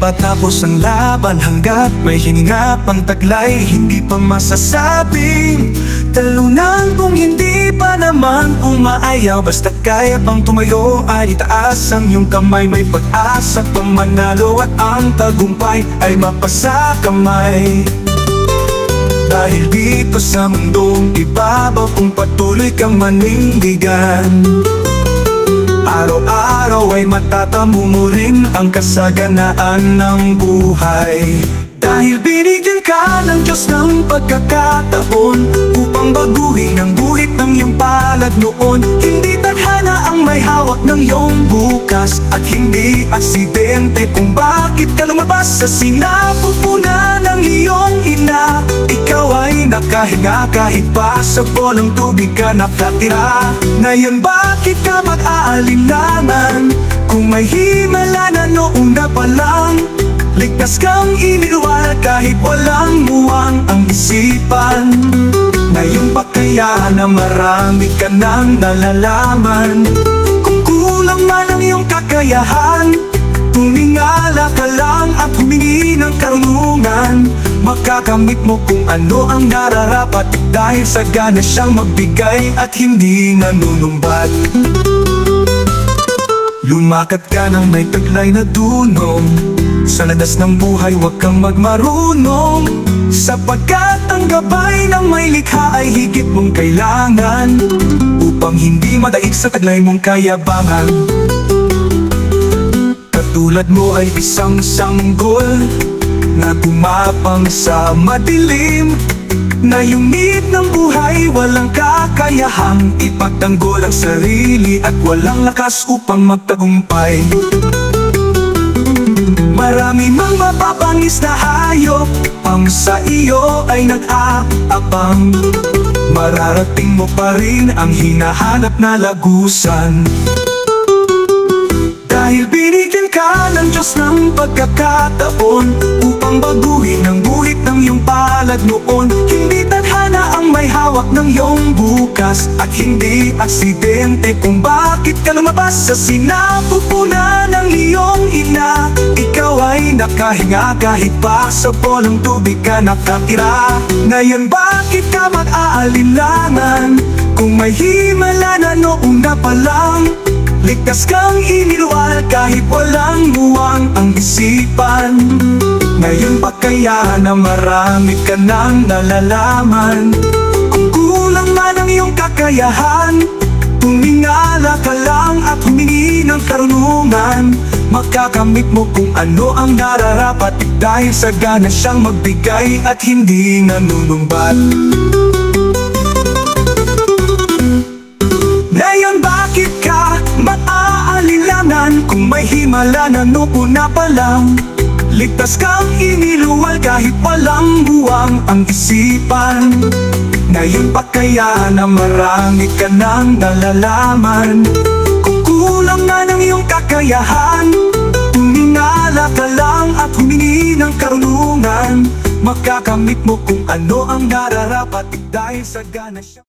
Patapos ang laban hanggat may hininga pang taglay, hindi pa masasabing talunan kung hindi pa naman umaayaw. Basta kaya pang tumayo ay itaas ang iyong kamay. May pag-asa pang manalo at ang tagumpay ay mapasakamay. Dahil dito sa mundong ibabaw, kung patuloy kang manindigan, araw-araw ay matatamo mo rin ang kasaganaan ng buhay. Dahil binigyan ka ng Diyos ng pagkakataon upang baguhin ang guhit ng iyong palad noon. Hindi tadhana ang may hawak ng iyong bukas, at hindi aksidente kung bakit ka lumabas sa sinapupunan ng iyong ina. Ikaw ay nakahinga kahit pa sa bolong tubig ka nakatira. Ngayon bakit ka mag-aalinlangan kung may himala na noon na pa lang? Ligtas kang iniwal kahit walang muwang ang isipan. Ngayon pa kaya na marami ka nang nalalaman? Kung kulang man ang iyong kakayahan, tumingala ka lang at humingi ng karunungan. Makakamit mo kung ano ang nararapat, dahil sagana siyang magbigay at hindi nanunumbat. Lumakad ka ng may taglay na dunong, sa landas ng buhay huwag kang magmarunong, sapagkat ang gabay ng may likha ay higit mong kailangan upang hindi madaig sa taglay mong kayabangan. Katulad mo ay isang sanggol na gumapang sa madilim, na yungit ng buhay walang kakayahang ipagtanggol ang sarili at walang lakas upang magtagumpay. Marami mang mapapangis na hayop ang sa iyo ay nag-aabang. Mararating mo pa rin ang hinahanap na lagusan. Dahil binigyan ka ng Diyos ng pagkakataon upang baguhin ang guhit ng iyong palad noon. Hindi tadhana ang may hawak ng iyong bukas, at hindi aksidente kung bakit ka lumabas sa sinapupunan ng iyong ina. Ikaw ay nakahinga kahit pa sa bolong tubig ka nakatira. Ngayon bakit ka mag-aalinlangan kung may himala na noon na pa lang? Ligtas kang iniluwal kahit walang muwang ang isipan. Ngayon pa kaya na marami ka nang nalalaman? Kung kulang man ang iyong kakayahan, tumingala ka lang at humingi ng karunungan. Makakamit mo kung ano ang nararapat, dahil sagana siyang magbigay at hindi nanunumbat. Ngayon bakit ka mag-aalinlangan kung may himala na noon na pa lang? Ligtas kang iniluwal kahit walang buwang ang isipan. Ngayon pa kaya na marami ka nang nalalaman? Kung kulang man ang iyong kakayahan, tumingala ka lang at humingi ng karunungan. Makakamit mo kung ano ang nararapat, dahil sagana siya.